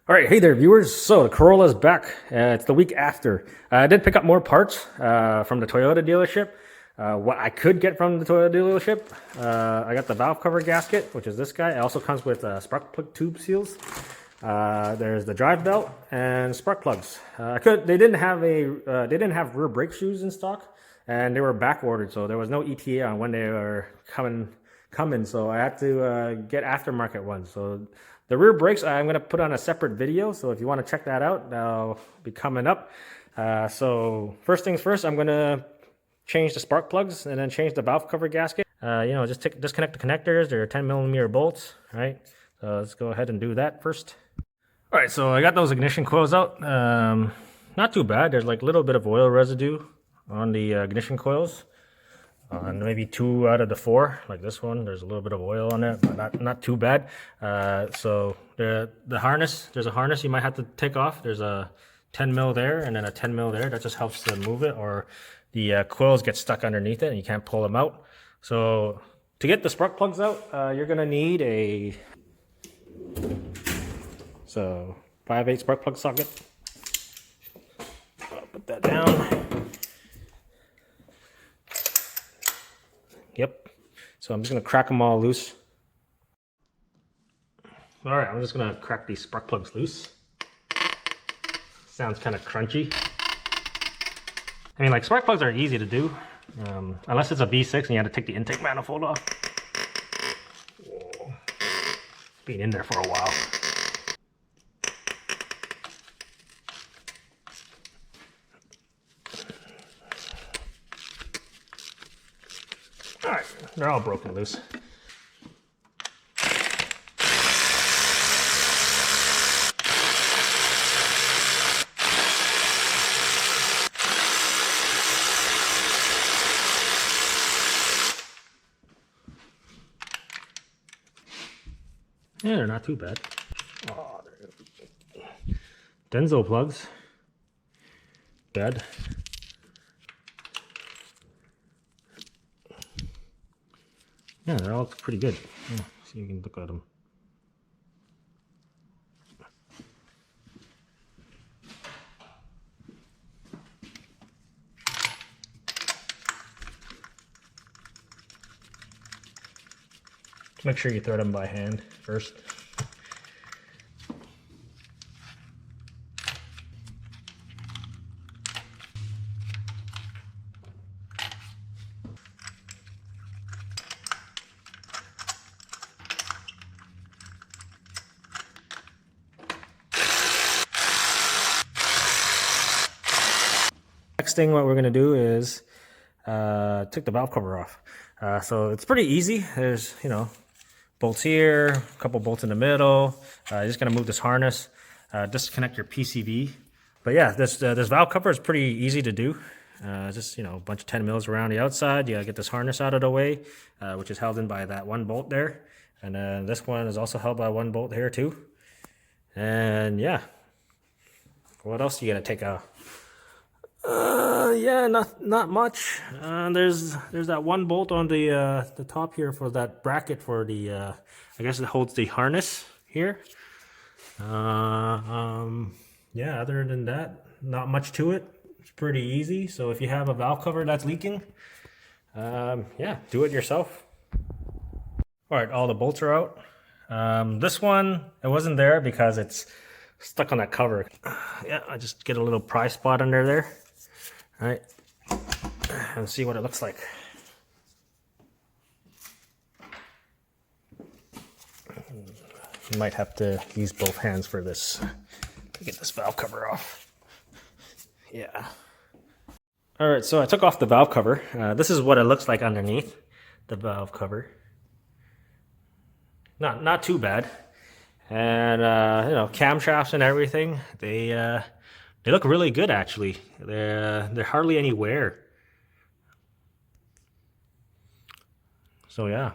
All right, hey there, viewers. So the Corolla is back. It's the week after. I did pick up more parts from the Toyota dealership. What I could get from the Toyota dealership, I got the valve cover gasket, which is this guy. It also comes with spark plug tube seals. There's the drive belt and spark plugs. They didn't have rear brake shoes in stock, and they were back ordered, so there was no ETA on when they were coming. So I had to get aftermarket ones. So the rear brakes I'm going to put on a separate video, so if you want to check that out, that'll be coming up. So first things first, I'm going to change the spark plugs and then change the valve cover gasket. Just disconnect the connectors. They're 10mm bolts, right? So let's go ahead and do that first. All right, so I got those ignition coils out. Not too bad. There's like a little bit of oil residue on the ignition coils. On maybe 2 out of the 4, like this one, there's a little bit of oil on it, but not too bad. So the harness, there's a harness you might have to take off. There's a 10mm there and then a 10mm there. That just helps to move it, or the coils get stuck underneath it and you can't pull them out. So to get the spark plugs out, you're gonna need a 5/8 spark plug socket. I'll put that down. Yep. So I'm just going to crack them all loose. All right, I'm just going to crack these spark plugs loose. Sounds kind of crunchy. I mean, like, spark plugs are easy to do, unless it's a V6 and you have to take the intake manifold off. Whoa. It's been in there for a while. All right, they're all broken loose. Yeah, they're not too bad. Oh, Denso plugs. Bad. Yeah, they're all pretty good. Yeah, so you can look at them. Make sure you thread them by hand first. Next thing what we're going to do is take the valve cover off. So it's pretty easy. There's, bolts here, a couple bolts in the middle. You're just going to move this harness, disconnect your PCV. But yeah, this valve cover is pretty easy to do. Just, a bunch of 10mm around the outside. You got to get this harness out of the way, which is held in by that one bolt there. And then this one is also held by one bolt here too. And yeah, what else are you going to take out? Yeah, not much. There's that one bolt on the top here for that bracket for the I guess it holds the harness here. Yeah, other than that, not much to it. It's pretty easy. So if you have a valve cover that's leaking, yeah, do it yourself. All right, all the bolts are out. This one, it wasn't there because it's stuck on that cover. Yeah, I just get a little pry spot under there. All right, and see what it looks like. You might have to use both hands for this to get this valve cover off. Yeah. All right, so I took off the valve cover. This is what it looks like underneath the valve cover. Not too bad. And camshafts and everything, they look really good actually. They're hardly any wear. So yeah,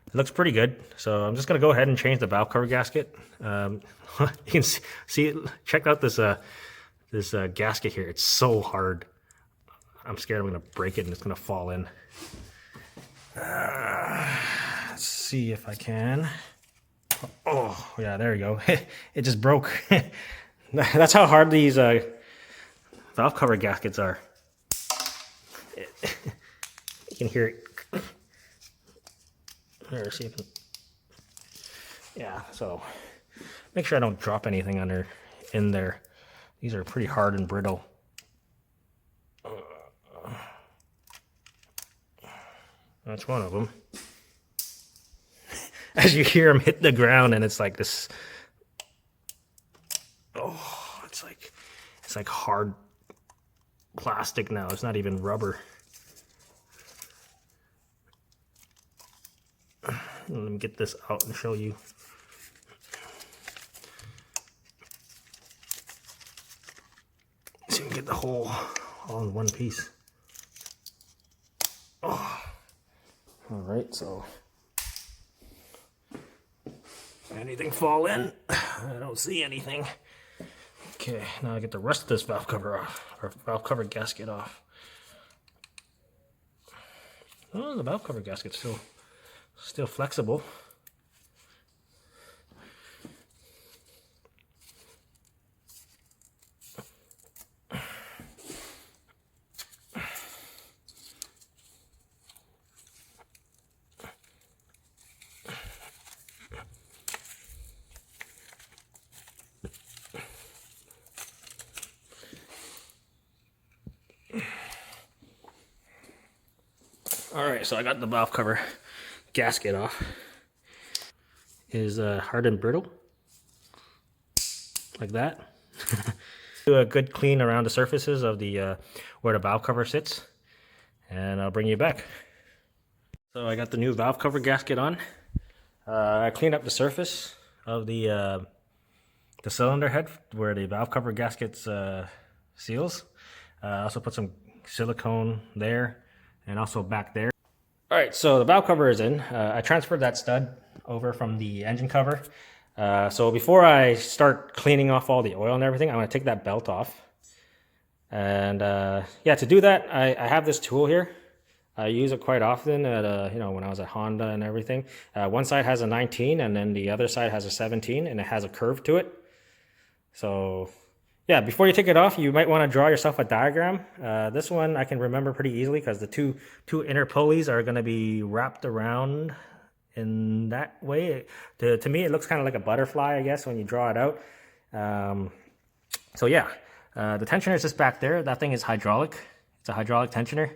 it looks pretty good. So I'm just gonna go ahead and change the valve cover gasket. You can see check out this gasket here. It's so hard. I'm scared I'm gonna break it and it's gonna fall in. Let's see if I can. Oh, yeah, there you go. It just broke. That's how hard these valve cover gaskets are. You can hear it. Here, see if it, yeah, so make sure I don't drop anything in there. These are pretty hard and brittle. That's one of them. As you hear them hit the ground, and it's like this. Oh, it's like hard plastic now. It's not even rubber. Let me get this out and show you. So you can get the whole all in one piece. Oh. All right, so anything fall in? I don't see anything. Okay, now I get the rest of this valve cover off, or valve cover gasket off. Oh, the valve cover gasket's still flexible. All right, so I got the valve cover gasket off. Is hard and brittle, like that. Do a good clean around the surfaces of the where the valve cover sits, and I'll bring you back. So I got the new valve cover gasket on. I cleaned up the surface of the cylinder head where the valve cover gasket seals. I also put some silicone there and also back there. All right, so the valve cover is in. I transferred that stud over from the engine cover. So before I start cleaning off all the oil and everything, I'm going to take that belt off. And yeah, to do that, I have this tool here. I use it quite often at you know, when I was at Honda and everything. One side has a 19 and then the other side has a 17, and it has a curve to it. So yeah, before you take it off, you might want to draw yourself a diagram. This one I can remember pretty easily because the two inner pulleys are going to be wrapped around in that way. To me, it looks kind of like a butterfly, I guess, when you draw it out. So yeah, the tensioner is just back there. That thing is hydraulic. It's a hydraulic tensioner.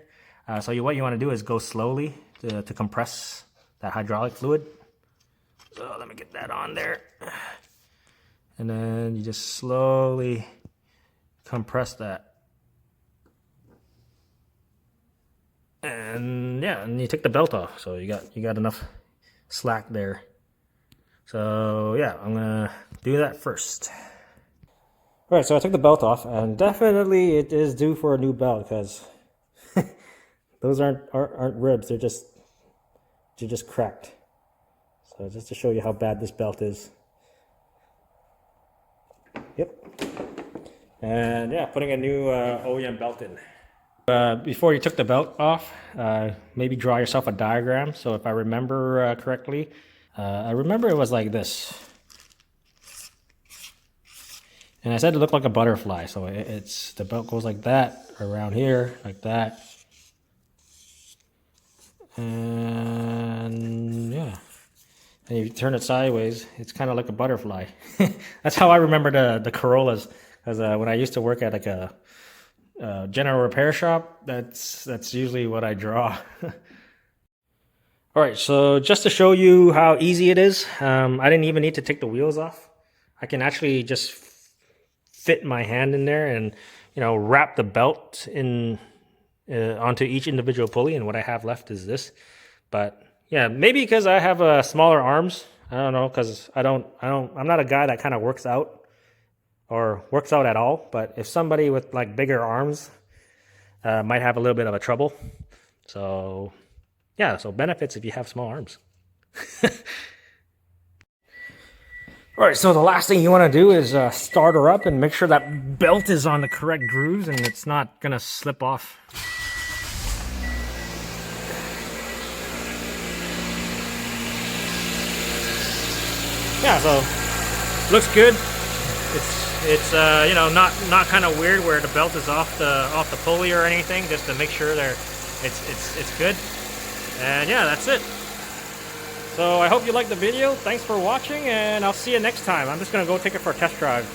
So what you want to do is go slowly to compress that hydraulic fluid. So let me get that on there. And then you just slowly compress that. And yeah, and you take the belt off. So you got enough slack there. So yeah, I'm gonna do that first. All right, so I took the belt off, and definitely it is due for a new belt because those aren't ribs. They're just cracked. So just to show you how bad this belt is. Yep. And yeah, putting a new OEM belt in. Before you took the belt off, maybe draw yourself a diagram. So if I remember correctly, I remember it was like this. And I said it looked like a butterfly. So the belt goes like that, around here, like that. And yeah. And if you turn it sideways, it's kind of like a butterfly. That's how I remember the Corollas. Because when I used to work at like a general repair shop, that's usually what I draw. All right, so just to show you how easy it is, I didn't even need to take the wheels off. I can actually just fit my hand in there and, you know, wrap the belt in onto each individual pulley. And what I have left is this. But yeah, maybe because I have smaller arms. I don't know, because I'm not a guy that kind of works out or works out at all. But if somebody with like bigger arms might have a little bit of a trouble. So yeah, so benefits if you have small arms. All right, so the last thing you want to do is start her up and make sure that belt is on the correct grooves and it's not going to slip off. yeah, so looks good. It's you know, not kind of weird where the belt is off the pulley or anything, just to make sure it's good. And yeah, that's it. So I hope you liked the video. Thanks for watching, and I'll see you next time. I'm just gonna go take it for a test drive.